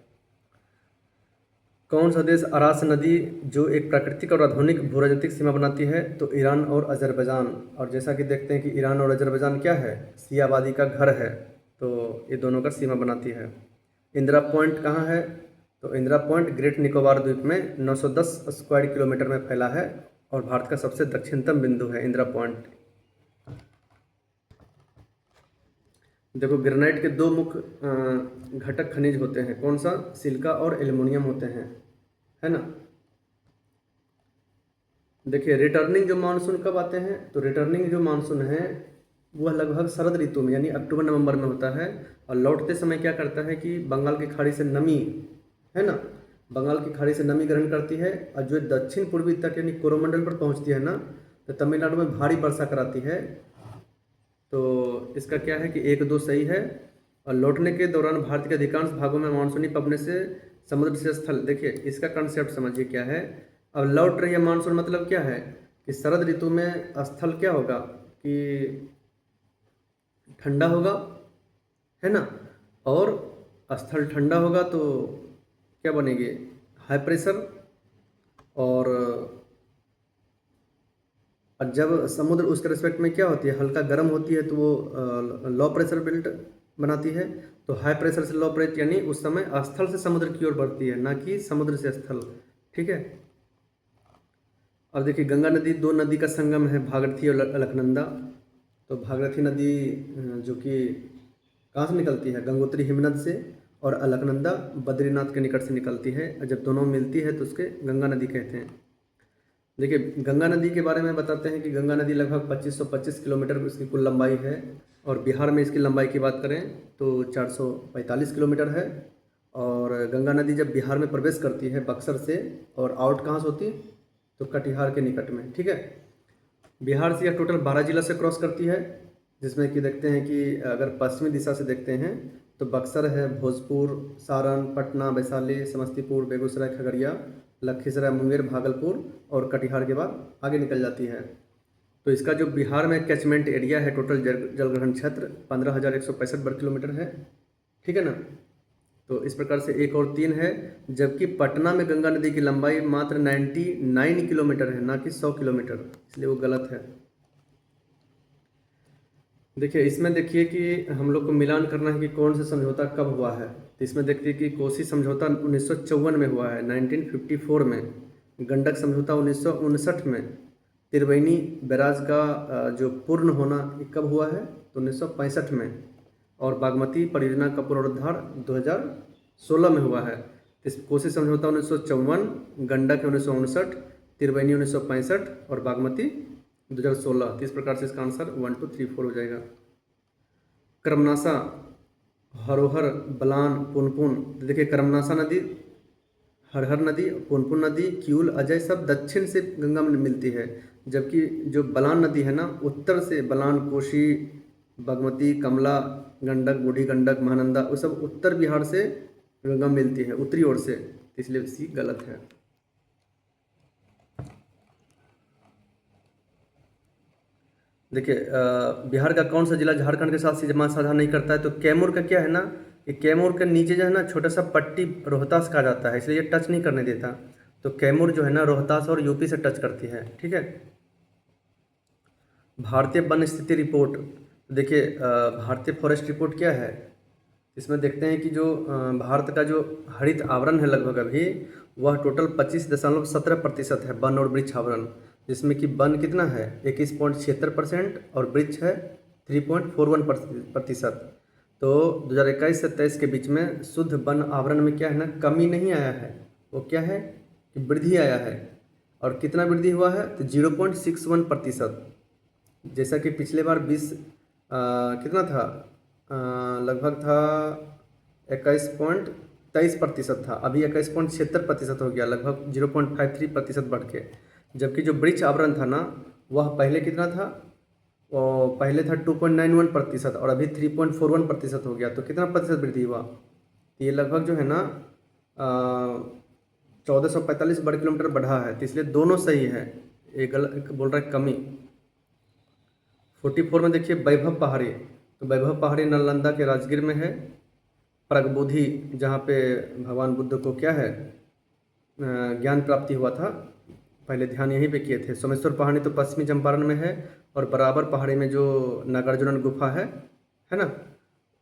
S1: कौन सा देश अरास नदी जो एक प्राकृतिक और आधुनिक भूराजनीतिक सीमा बनाती है? तो ईरान और अजरबैजान। और जैसा कि देखते हैं कि ईरान और अजरबैजान क्या है, शिया आबादी का घर है, तो ये दोनों का सीमा बनाती है। इंदिरा पॉइंट कहाँ है? तो इंदिरा पॉइंट ग्रेट निकोबार द्वीप में 910 स्क्वायर किलोमीटर में फैला है और भारत का सबसे दक्षिणतम बिंदु है इंदिरा पॉइंट। देखो, ग्रेनाइट के दो मुख्य घटक खनिज होते हैं, कौन सा? सिलिका और एल्युमिनियम होते हैं, है ना। देखिए, रिटर्निंग जो मानसून कब आते हैं? तो रिटर्निंग जो मानसून है वह लगभग शरद ऋतु में यानी अक्टूबर नवंबर में होता है। और लौटते समय क्या करता है कि बंगाल की खाड़ी से नमी, है ना, बंगाल की खाड़ी से नमी ग्रहण करती है और जो दक्षिण पूर्वी तट यानी कोरोमंडल पर पहुंचती है ना, तो तमिलनाडु में भारी वर्षा कराती है। तो इसका क्या है कि 1-2 सही है। और लौटने के दौरान भारत के अधिकांश भागों में मानसूनी पवने से समुद्र से स्थल, देखिए इसका कंसेप्ट समझिए क्या है। अब लौट रही है मानसून मतलब क्या है कि शरद ऋतु में स्थल क्या होगा कि ठंडा होगा, है ना, और स्थल ठंडा होगा तो क्या बनेगी? High pressure. और जब समुद्र उसके रिस्पेक्ट में क्या होती है, हल्का गर्म होती है, तो वो लो प्रेशर बेल्ट बनाती है। तो हाई प्रेशर से लो प्रेशर यानी उस समय स्थल से समुद्र की ओर बढ़ती है, ना कि समुद्र से स्थल, ठीक है। अब देखिए, गंगा नदी, दो नदी का संगम है, भागीरथी और अलकनंदा। तो भागीरथी नदी जो कि कहाँ से निकलती है? गंगोत्री हिमनद से। और अलकनंदा बद्रीनाथ के निकट से निकलती है। और जब दोनों मिलती है तो उसके गंगा नदी कहते हैं। देखिए, गंगा नदी के बारे में बताते हैं कि गंगा नदी लगभग 2525 किलोमीटर इसकी कुल लंबाई है। और बिहार में इसकी लंबाई की बात करें तो 445 किलोमीटर है। और गंगा नदी जब बिहार में प्रवेश करती है बक्सर से, और आउट कहाँ से होती? तो कटिहार के निकट में, ठीक है। बिहार से यह टोटल 12 जिला से क्रॉस करती है, जिसमें कि देखते हैं कि अगर पश्चिमी दिशा से देखते हैं तो बक्सर है, भोजपुर, सारण, पटना, वैशाली, समस्तीपुर, बेगूसराय, खगड़िया, लखीसराय, मुंगेर, भागलपुर और कटिहार के बाद आगे निकल जाती है। तो इसका जो बिहार में कैचमेंट एरिया है, टोटल जलग्रहण क्षेत्र 15,165 वर्ग किलोमीटर है, ठीक है ना। तो इस प्रकार से 1 और 3 है। जबकि पटना में गंगा नदी की लंबाई मात्र 99 किलोमीटर है, ना कि 100 किलोमीटर, इसलिए वो गलत है। देखिए, इसमें देखिए कि हम लोग को मिलान करना है कि कौन सा समझौता कब हुआ है। तो इसमें देखिए कि कोसी समझौता 1954 में हुआ है, 1954 में। गंडक समझौता 1959 में। त्रिवेणी बैराज का जो पूर्ण होना ये कब हुआ है? तो 1965 में। और बागमती परियोजना का पुनरुद्धार 2016 में हुआ है। इस कोसी समझौता 1954, गंडक 1959, त्रिवेणी 1965 और बागमती 2016। तो इस प्रकार से इसका आंसर 1, 2, 3, 4 हो जाएगा। कर्मनासा, हरोहर, बलान, पुनपुन। तो देखिए, कर्मनासा नदी, हरहर नदी, पुनपुन नदी, किऊल, अजय सब दक्षिण से गंगा में मिलती है। जबकि जो बलान नदी है ना, उत्तर से बलान, कोशी, बागमती, कमला, गंडक, बूढ़ी गंडक, महानंदा, वो सब उत्तर बिहार से गंगा मिलती है, उत्तरी ओर से, इसलिए सी गलत है। देखिए, बिहार का कौन सा जिला झारखंड के साथ सीमा साझा नहीं करता है? तो कैमूर का क्या है ना, कि कैमूर के नीचे जो है ना छोटा सा पट्टी रोहतास कहा जाता है, इसलिए ये टच नहीं करने देता। तो कैमूर जो है ना रोहतास और यूपी से टच करती है, ठीक है। भारतीय वन स्थिति रिपोर्ट, देखिए भारतीय फॉरेस्ट रिपोर्ट क्या है? इसमें देखते हैं कि जो भारत का जो हरित आवरण है लगभग अभी, वह टोटल 25.17% है वन और वृक्ष आवरण, जिसमें कि वन कितना है 21.76% और वृक्ष है 3.41%। तो 2021 से 23 के बीच में शुद्ध वन आवरण में क्या है ना, कमी नहीं आया है, वो क्या है कि वृद्धि आया है। और कितना वृद्धि हुआ है? तो 0.61%। जैसा कि पिछले बार 20 कितना था, लगभग था 21.23% था, अभी 21.76% हो गया, लगभग 0.53% बढ़ के। जबकि जो वृक्ष आवरण था ना, वह पहले कितना था, वो पहले था 2.91% और अभी 3.41% हो गया। तो कितना प्रतिशत वृद्धि हुआ? तो ये लगभग जो है ना 1445 वर्ग किलोमीटर बढ़ा है। तो इसलिए दोनों सही है, ये गलत बोल रहा है कमी। 44 में देखिए वैभव पहाड़ी, तो वैभव पहाड़ी नालंदा के राजगीर में है। प्रगबोधि, जहाँ पे भगवान बुद्ध को क्या है ज्ञान प्राप्ति हुआ था, पहले ध्यान यहीं पे किए थे। सोमेश्वर पहाड़ी तो पश्चिमी चंपारण में है, और बराबर पहाड़ी में जो नागार्जुन गुफा है ना,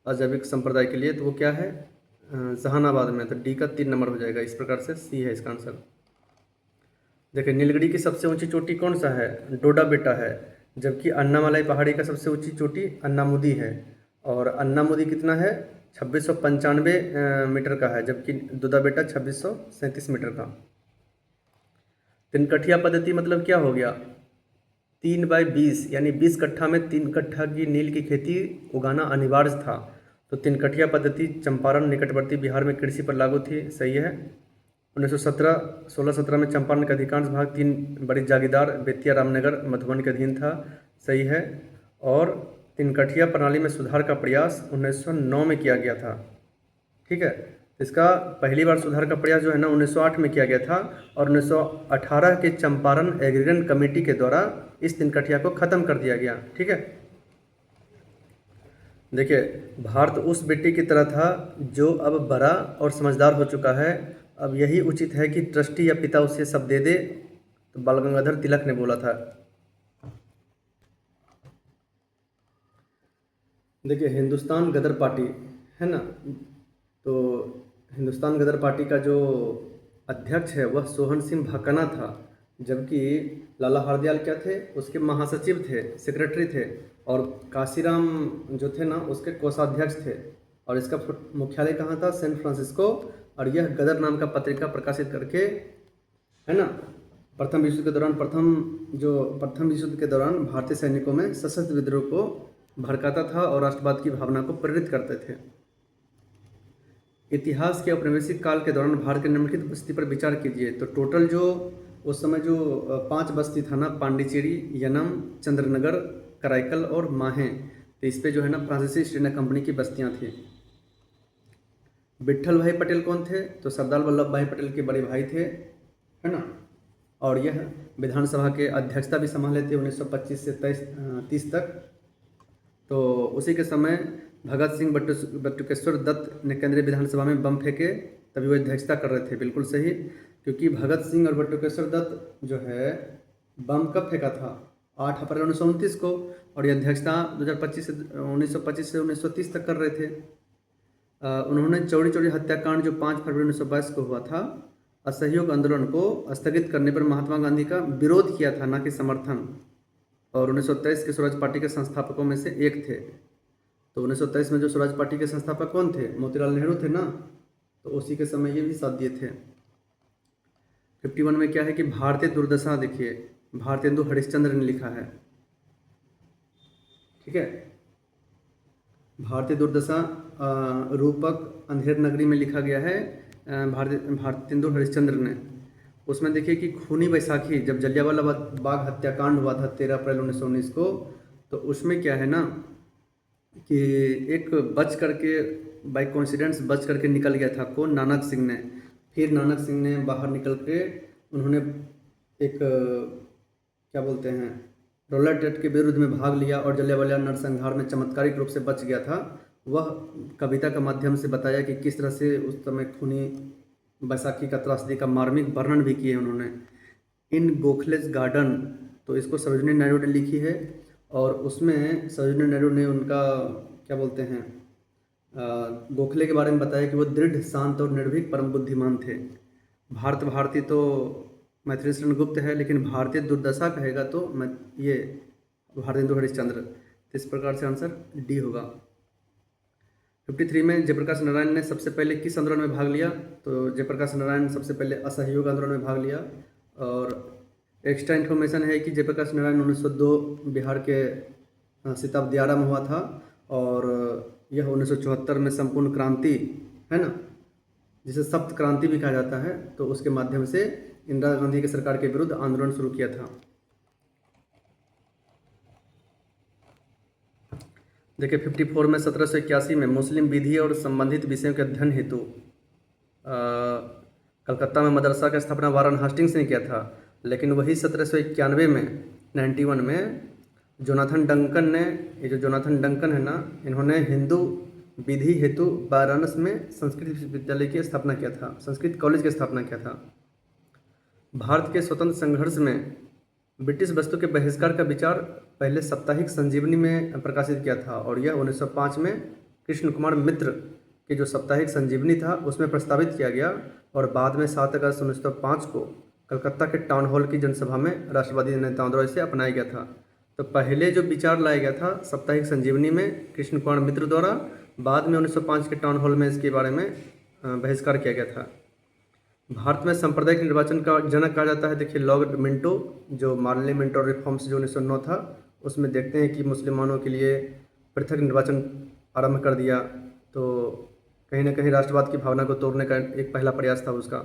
S1: अजैविक संप्रदाय के लिए, तो वो क्या है जहानाबाद में। तो डी का 3 नंबर हो जाएगा। इस प्रकार से सी है इसका आंसर। देखिए नीलगिरी की सबसे ऊंची चोटी कौन सा है? डोडा बेटा है। जबकि अन्नामलाई पहाड़ी का सबसे ऊंची चोटी अन्नामुदी है, और अन्नामुदी कितना है 2695 मीटर का है, जबकि डोडा बेटा 2637 मीटर का। तिनकठिया पद्धति मतलब क्या हो गया? 3/20 यानी 20 कट्ठा में 3 कट्ठा की नील की खेती उगाना अनिवार्य था। तो तिनकठिया पद्धति चंपारण निकटवर्ती बिहार में कृषि पर लागू थी, सही है। 1617 में चंपारण का अधिकांश भाग 3 बड़ी जागीरदार बेतिया रामनगर मधुबन के अधीन था, सही है। और तिनकठिया प्रणाली में सुधार का प्रयास 1909 में किया गया था, ठीक है। इसका पहली बार सुधार का प्रयास जो है ना 1908 में किया गया था, और 1918 के चंपारण एग्रीगेशन कमेटी के द्वारा इस तिनकठिया को ख़त्म कर दिया गया, ठीक है। देखिए भारत उस बेटे की तरह था जो अब बड़ा और समझदार हो चुका है, अब यही उचित है कि ट्रस्टी या पिता उसे सब दे दे, तो बाल गंगाधर तिलक ने बोला था। देखिए हिंदुस्तान गदर पार्टी है ना, तो हिंदुस्तान गदर पार्टी का जो अध्यक्ष है वह सोहन सिंह भकना था, जबकि लाला हरदयाल क्या थे, उसके महासचिव थे, सेक्रेटरी थे, और काशीराम जो थे ना उसके कोषाध्यक्ष थे। और इसका मुख्यालय कहाँ था? San Francisco. और यह गदर नाम का पत्रिका प्रकाशित करके है ना प्रथम विश्व के दौरान प्रथम विश्व युद्ध के दौरान भारतीय सैनिकों में सशस्त्र विद्रोह को भड़काता था और राष्ट्रवाद की भावना को प्रेरित करते थे। इतिहास के औपनिवेशिक काल के दौरान भारत के निम्नलिखित बस्ती पर विचार कीजिए। तो टोटल जो उस समय जो 5 बस्ती था ना, पांडिचेरी, यनम, चंद्रनगर, कराईकल और माहे, तो इस पे जो है ना फ्रांसीसी ईस्ट इंडिया कंपनी की बस्तियां थी। विट्ठल भाई पटेल कौन थे? तो सरदार वल्लभ भाई पटेल के बड़े भाई थे, है ना। और यह विधानसभा के अध्यक्षता भी संभाले थे 1925 से 30 तक। तो उसी के समय भगत सिंह बटुकेश्वर दत्त ने केंद्रीय विधानसभा में बम फेंके, तभी वो अध्यक्षता कर रहे थे, बिल्कुल सही। क्योंकि भगत सिंह और बटुकेश्वर दत्त जो है बम कब फेंका था? 8 अप्रैल 1929 को, और ये अध्यक्षता 1925 से 1930 तक कर रहे थे। उन्होंने चौड़ी चौड़ी हत्याकांड जो 5 फरवरी 1922 को हुआ था, असहयोग आंदोलन को स्थगित करने पर महात्मा गांधी का विरोध किया था, ना कि समर्थन। और 1923 के स्वराज पार्टी के संस्थापकों में से एक थे। तो 1923 में जो स्वराज पार्टी के संस्थापक कौन थे? मोतीलाल नेहरू थे ना, तो उसी के समय ये भी साथ दिए थे। 51 में क्या है कि भारतीय दुर्दशा, देखिए भारतेंदु हरिश्चंद्र ने लिखा है, ठीक है। भारतीय दुर्दशा रूपक अंधेर नगरी में लिखा गया है भारतेंदु हरिश्चंद्र ने। उसमें देखिए कि खूनी बैसाखी, जब जलियांवाला बाग हत्याकांड हुआ था 13 अप्रैल 1919 को, तो उसमें क्या है ना कि एक बच करके बाई कोइंसिडेंस बच करके निकल गया था, कौन? नानक सिंह ने। फिर नानक सिंह ने बाहर निकल के उन्होंने एक क्या बोलते हैं रोलर डेट के विरुद्ध में भाग लिया और जलियांवाला नरसंहार में चमत्कारिक रूप से बच गया था। वह कविता के माध्यम से बताया कि किस तरह से उस समय खूनी बैसाखी का त्रासदी का मार्मिक वर्णन भी किए उन्होंने। इन गोखलेस गार्डन, तो इसको सरोजिनी नायडू ने लिखी है, और उसमें सरोजिनी नायडू ने उनका क्या बोलते हैं गोखले के बारे में बताया कि वो दृढ़, शांत और निर्भीक परम बुद्धिमान थे। भारती तो मैथिली शरण गुप्त है, लेकिन भारतीय दुर्दशा कहेगा तो मैं ये भारतेंदु हरिश्चंद्र। तो इस प्रकार से आंसर डी होगा। 53 में जयप्रकाश नारायण ने सबसे पहले किस आंदोलन में भाग लिया? तो जयप्रकाश नारायण सबसे पहले असहयोग आंदोलन में भाग लिया। और एक्स्ट्रा इन्फॉर्मेशन है कि जयप्रकाश नारायण 1902 बिहार के सिताब दियारा में हुआ था, और यह 1974 में संपूर्ण क्रांति है ना, जिसे सप्त क्रांति भी कहा जाता है। तो उसके माध्यम से इंदिरा गांधी की सरकार के विरुद्ध आंदोलन शुरू किया था। देखिए 54 में 1781 में मुस्लिम विधि और संबंधित विषयों के अध्ययन हेतु कलकत्ता में मदरसा की स्थापना वारन हास्टिंग्स ने किया था। लेकिन वही 1791 में 91 में जोनाथन डंकन ने, ये जो जोनाथन डंकन है ना, इन्होंने हिंदू विधि हेतु वाराणसी में संस्कृत विश्वविद्यालय की स्थापना किया था, संस्कृत कॉलेज की स्थापना किया था। भारत के स्वतंत्र संघर्ष में ब्रिटिश वस्तु के बहिष्कार का विचार पहले साप्ताहिक संजीवनी में प्रकाशित किया था, और यह 1905 में कृष्ण कुमार मित्र के जो साप्ताहिक संजीवनी था उसमें प्रस्तावित किया गया, और बाद में 7 अगस्त 1905 को कलकत्ता के टाउन हॉल की जनसभा में राष्ट्रवादी नेताओं द्वारा इसे अपनाया गया था। तो पहले जो विचार लाया गया था साप्ताहिक संजीवनी में कृष्ण कुमार मित्र द्वारा, बाद में 1905 के टाउन हॉल में इसके बारे में बहिष्कार किया गया था। भारत में सांप्रदायिक निर्वाचन का जनक कहा जाता है। देखिए लॉर्ड मिंटो, जो मार्ले मिंटो रिफॉर्म्स जो 1909 था, उसमें देखते हैं कि मुसलमानों के लिए पृथक निर्वाचन आरंभ कर दिया। तो कहीं ना कहीं राष्ट्रवाद की भावना को तोड़ने का एक पहला प्रयास था उसका।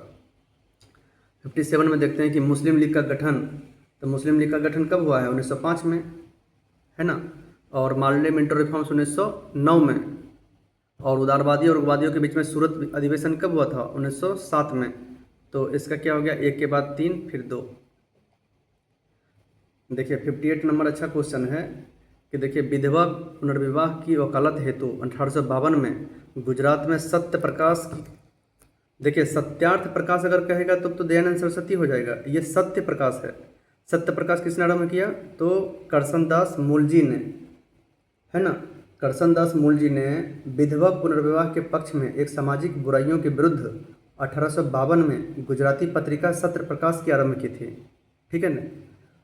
S1: 57 में देखते हैं कि मुस्लिम लीग का गठन। तो मुस्लिम लीग का गठन कब हुआ है? 1905 में, है ना। और मार्ले मिंटो रिफॉर्म्स 1909 में। और उदारवादी और उग्रवादियों के बीच में सूरत अधिवेशन कब हुआ था? 1907 में। तो इसका क्या हो गया? एक के बाद 3 फिर 2। देखिए 58 नंबर अच्छा क्वेश्चन है कि देखिए विधवा पुनर्विवाह की वकालत हेतु 1852 में गुजरात में सत्य प्रकाश की, देखिए सत्यार्थ प्रकाश अगर कहेगा तो दयानंद सरस्वती हो जाएगा। ये सत्य प्रकाश है। सत्य प्रकाश किसने आरंभ किया? तो करसनदास मूलजी ने, है ना। करसनदास मूलजी ने विधवा पुनर्विवाह के पक्ष में एक सामाजिक बुराइयों के विरुद्ध 1852 में गुजराती पत्रिका सत्य प्रकाश की आरंभ की थी, ठीक है ना।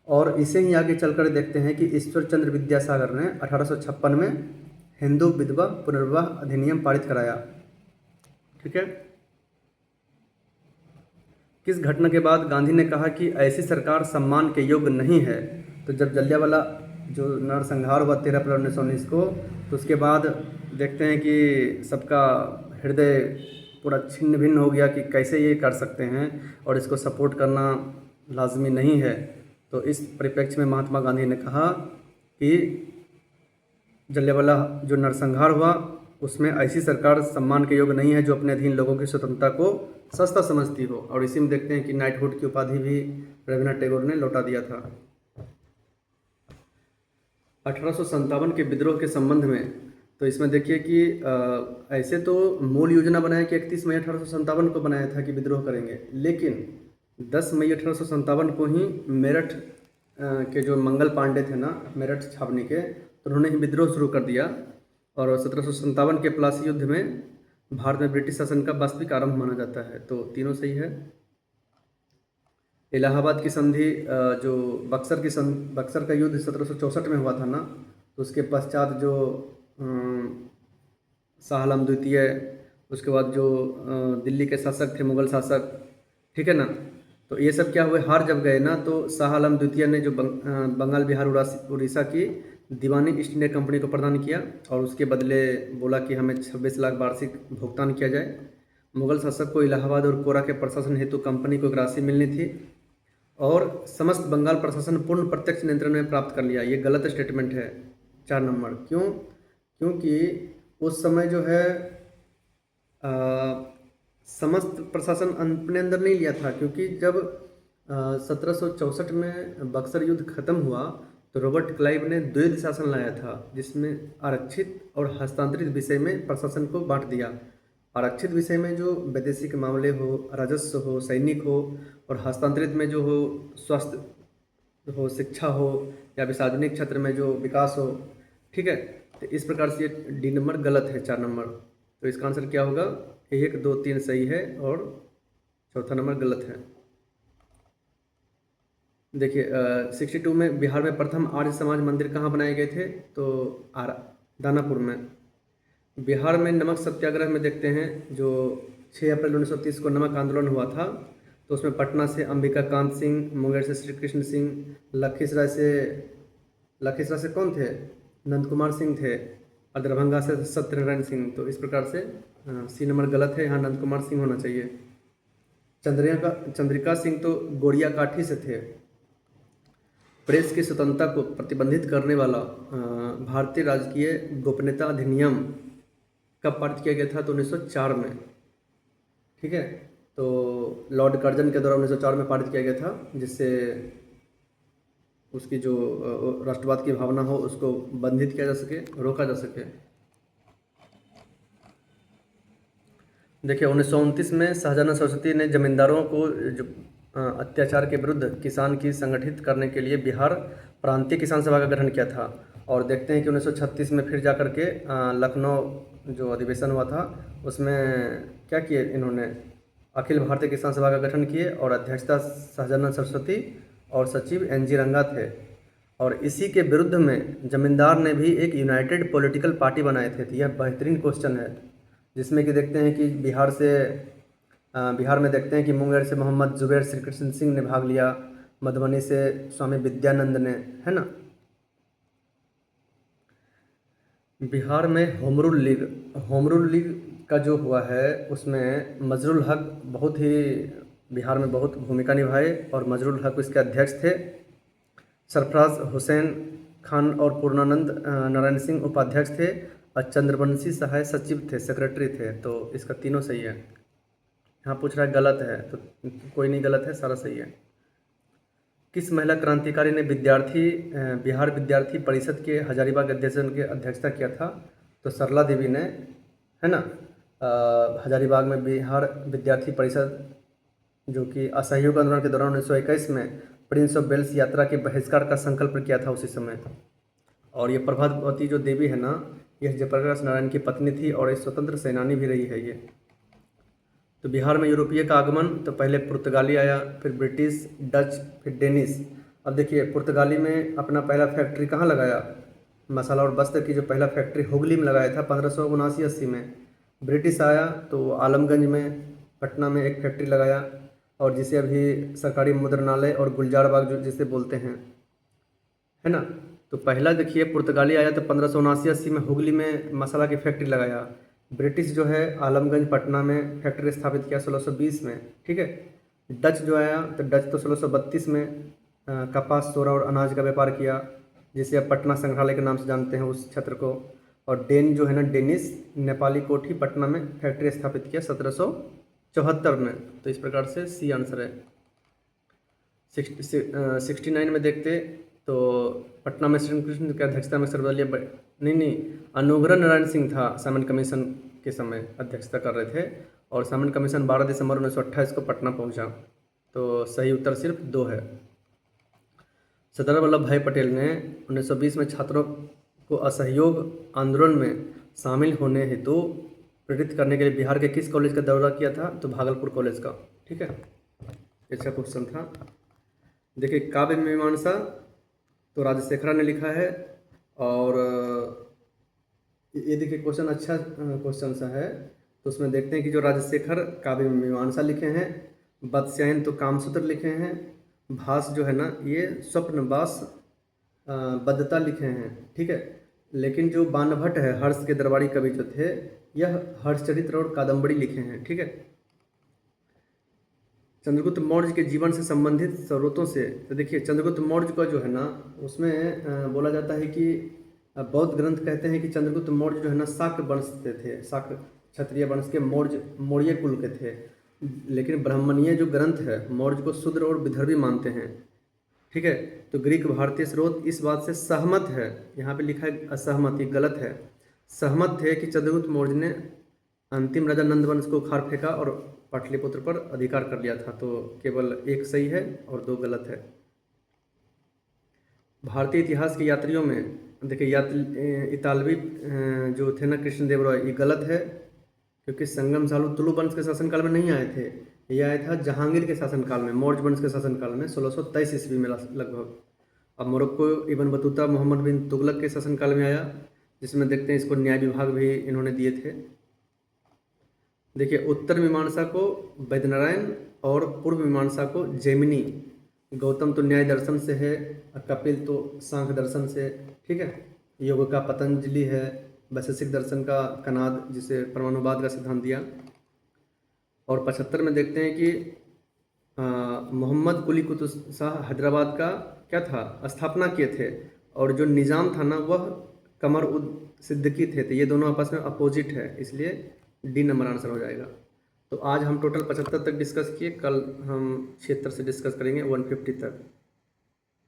S1: और इसे ही आगे चलकर देखते हैं कि ईश्वर चंद्र विद्यासागर ने 1856 में हिंदू विधवा पुनर्विवाह अधिनियम पारित कराया, ठीक है। किस घटना के बाद गांधी ने कहा कि ऐसी सरकार सम्मान के योग्य नहीं है? तो जब जलियांवाला जो नरसंहार हुआ 13 अप्रैल 1919 को, तो उसके बाद देखते हैं कि सबका हृदय पूरा छिन्न भिन्न हो गया कि कैसे ये कर सकते हैं, और इसको सपोर्ट करना लाजमी नहीं है। तो इस परिप्रेक्ष्य में महात्मा गांधी ने कहा कि जलियांवाला जो नरसंहार हुआ उसमें ऐसी सरकार सम्मान के योग्य नहीं है जो अपने अधीन लोगों की स्वतंत्रता को सस्ता समझती हो। और इसी में देखते हैं कि नाइटहुड की उपाधि भी रविन्द्रनाथ टैगोर ने लौटा दिया था। 1857 के विद्रोह के संबंध में, तो इसमें देखिए कि ऐसे तो मूल योजना बनाया कि 31 मई 1857 को बनाया था कि विद्रोह करेंगे, लेकिन 10 मई 1857 को ही मेरठ के जो मंगल पांडे थे ना, मेरठ छावनी के, तो उन्होंने ही विद्रोह शुरू कर दिया। और 1757 के प्लासी युद्ध में भारत में ब्रिटिश शासन का वास्तविक आरंभ माना जाता है। तो तीनों सही है। इलाहाबाद की संधि, जो बक्सर का युद्ध 1764 में हुआ था ना, तो उसके पश्चात जो शाह आलम द्वितीय, उसके बाद जो दिल्ली के शासक थे मुग़ल शासक, ठीक है ना, तो ये सब क्या हुए, हार जब गए ना, तो शाह आलम द्वितीय ने जो बंगाल बिहार उड़ीसा की दीवानी ईस्ट इंडिया कंपनी को प्रदान किया, और उसके बदले बोला कि हमें 26 लाख वार्षिक भुगतान किया जाए। मुग़ल शासक को इलाहाबाद और कोरा के प्रशासन हेतु कंपनी को एक राशि मिलनी थी, और समस्त बंगाल प्रशासन पूर्ण प्रत्यक्ष नियंत्रण में प्राप्त कर लिया। ये गलत स्टेटमेंट है, 4 नंबर। क्यों? क्योंकि उस समय जो है समस्त प्रशासन अपने अंदर नहीं लिया था, क्योंकि जब 1764 में बक्सर युद्ध खत्म हुआ तो रॉबर्ट क्लाइव ने द्वैध शासन लाया था, जिसमें आरक्षित और हस्तांतरित विषय में प्रशासन को बांट दिया। आरक्षित विषय में जो वैदेशिक मामले हो, राजस्व हो, सैनिक हो, और हस्तांतरित में जो हो स्वास्थ्य हो, शिक्षा हो, या भी सार्वजनिक क्षेत्र में जो विकास हो, ठीक है। तो इस प्रकार से ये डी नंबर गलत है, 4 नंबर। तो इसका आंसर क्या होगा? 1, 2, 3 सही है और चौथा नंबर गलत है। देखिए 62 में बिहार में प्रथम आर्य समाज मंदिर कहाँ बनाए गए थे? तो दानापुर में। बिहार में नमक सत्याग्रह में देखते हैं जो 6 अप्रैल 1930 को नमक आंदोलन हुआ था, तो उसमें पटना से अंबिका कांत सिंह, मुंगेर से श्री कृष्ण सिंह, लखीसराय से कौन थे? नंद कुमार सिंह थे, और दरभंगा से सत्यनारायण सिंह। तो इस प्रकार से सी नंबर गलत है, यहाँ नंद कुमार सिंह होना चाहिए। चंद्रिका सिंह तो गोरिया काठी से थे। प्रेस की स्वतंत्रता को प्रतिबंधित करने वाला भारतीय राजकीय गोपनीयता अधिनियम कब पारित किया गया था? तो 1904 में। ठीक है, तो लॉर्ड कर्जन के द्वारा 1904 में पारित किया गया था, जिससे उसकी जो राष्ट्रवाद की भावना हो उसको बंधित किया जा सके, रोका जा सके। देखिए 1929 में शाहजादा सरस्वती ने जमींदारों को जो अत्याचार के विरुद्ध किसान की संगठित करने के लिए बिहार प्रांतीय किसान सभा का गठन किया था। और देखते हैं कि 1936 में फिर जा कर के लखनऊ जो अधिवेशन हुआ था उसमें क्या किए इन्होंने, अखिल भारतीय किसान सभा का गठन किए और अध्यक्षता सहजानंद सरस्वती और सचिव एन.जी. रंगा थे। और इसी के विरुद्ध में जमींदार ने भी एक यूनाइटेड पॉलिटिकल पार्टी बनाए थे। तो यह बेहतरीन क्वेश्चन है, जिसमें कि देखते हैं कि बिहार में देखते हैं कि मुंगेर से मोहम्मद जुबैर श्री कृष्ण सिंह ने भाग लिया, मधुबनी से स्वामी विद्यानंद ने, है ना। बिहार में होम रूल लीग का जो हुआ है उसमें मजरुल हक बहुत ही बिहार में बहुत भूमिका निभाए और मजरुल हक इसके अध्यक्ष थे। सरफराज हुसैन खान और पूर्णानंद नारायण सिंह उपाध्यक्ष थे और चंद्रवंशी सहाय सचिव थे, सेक्रेटरी थे। तो इसका तीनों सही है। यहाँ पूछ रहा है गलत है, तो कोई नहीं गलत है, सारा सही है। किस महिला क्रांतिकारी ने बिहार विद्यार्थी परिषद के हजारीबाग अधिवेशन की अध्यक्षता किया था? तो सरला देवी ने, है ना। हजारीबाग में बिहार विद्यार्थी परिषद जो कि असहयोग आंदोलन के दौरान 1921 में प्रिंस ऑफ वेल्स यात्रा के बहिष्कार का संकल्प किया था उसी समय। और ये प्रभावती जो देवी है ना, यह जयप्रकाश नारायण की पत्नी थी और एक स्वतंत्र सेनानी भी रही है ये। तो बिहार में यूरोपीय का आगमन, तो पहले पुर्तगाली आया, फिर ब्रिटिश, डच, फिर डेनिश। अब देखिए पुर्तगाली में अपना पहला फैक्ट्री कहाँ लगाया? मसाला और वस्त्र की जो पहला फैक्ट्री हुगली में लगाया था 1579-80 में। ब्रिटिश आया तो आलमगंज में, पटना में एक फैक्ट्री लगाया, और जिसे अभी सरकारी मुद्रणालय और गुलजार बाग जो जिसे बोलते हैं, है ना। तो पहला देखिए पुर्तगाली आया तो 1579-80 में हुगली में मसाला की फैक्ट्री लगाया। ब्रिटिश जो है आलमगंज पटना में फैक्ट्री स्थापित किया 1620 में। ठीक है। डच जो आया तो डच तो 1632 में कपास, सोरा और अनाज का व्यापार किया, जिसे अब पटना संग्रहालय के नाम से जानते हैं उस क्षेत्र को। और डेन जो है ना, डेनिस नेपाली कोठी पटना में फैक्ट्री स्थापित किया 1774 में। तो इस प्रकार से सी आंसर है। 69 में देखते तो पटना में श्री कृष्ण की अध्यक्षता में सर्वदलीय नहीं अनुग्रह नारायण सिंह था, सामन कमीशन के समय अध्यक्षता कर रहे थे। और सामन कमीशन 12 दिसंबर 1928 को पटना पहुंचा। तो सही उत्तर सिर्फ 2 है। सरदार वल्लभ भाई पटेल ने 1920 में छात्रों को असहयोग आंदोलन में शामिल होने हेतु प्रेरित करने के लिए बिहार के किस कॉलेज का दौरा किया था? तो भागलपुर कॉलेज का। ठीक है, अच्छा क्वेश्चन था। देखिए काव्य मीमांसा तो राजशेखरा ने लिखा है। और ये देखिए क्वेश्चन अच्छा क्वेश्चन सा है। तो उसमें देखते हैं कि जो राजशेखर काव्य मीमांसा लिखे हैं, वत्स्यायन तो कामसूत्र लिखे हैं, भास जो है ना ये स्वप्नवास बद्धता लिखे हैं। ठीक है। लेकिन जो बाणभट्ट है, हर्ष के दरबारी कवि जो थे, यह हर्षचरित्र और कादम्बरी लिखे हैं। ठीक है। चंद्रगुप्त मौर्य के जीवन से संबंधित स्रोतों से, तो देखिए चंद्रगुप्त मौर्य का जो है ना उसमें बोला जाता है कि बौद्ध ग्रंथ कहते हैं कि चंद्रगुप्त मौर्य जो है ना शाक्य वंश से थे, शाक्य क्षत्रिय वंश के मौर्य कुल के थे। लेकिन ब्राह्मणीय जो ग्रंथ है मौर्य को शूद्र और विदर्भी मानते हैं। ठीक है। तो ग्रीक भारतीय स्रोत इस बात से सहमत है, यहाँ पे लिखा है असहमत, ये गलत है। सहमत थे कि चंद्रगुप्त मौर्य ने अंतिम राजा नंदवंश को उखाड़ फेंका और पाटलिपुत्र पर अधिकार कर लिया था। तो केवल 1 सही है और 2 गलत है। भारतीय इतिहास के यात्रियों में देखिए इतालवी जो थे ना कृष्णदेव राय, ये गलत है, क्योंकि संगम सालू तुलु वंश के शासनकाल में नहीं आए थे। ये आया था जहांगीर के शासनकाल में, मौर्य वंश के शासनकाल में 1623 ईस्वी में लगभग। अब मोरक्को इब्न बतूता मोहम्मद बिन तुगलक के शासनकाल में आया, जिसमें देखते हैं इसको न्याय विभाग भी इन्होंने दिए थे। देखिए उत्तर मीमांसा को वैद्यनारायण और पूर्व मीमांसा को जैमिनी। गौतम तो न्याय दर्शन से है, कपिल तो सांख्य दर्शन से। ठीक है। योग का पतंजलि है, वैशेषिक दर्शन का कनाद, जिसे परमाणुवाद का सिद्धांत दिया। और 75 में देखते हैं कि मोहम्मद कुली कुतुब शाह हैदराबाद का क्या था, स्थापना किए थे। और जो निज़ाम था ना, वह कमर उद सिद्दीकी थे। तो ये दोनों आपस में अपोजिट है, इसलिए डी नंबर आंसर हो जाएगा। तो आज हम टोटल 75 तक डिस्कस किए, कल हम 76 से डिस्कस करेंगे 150 तक।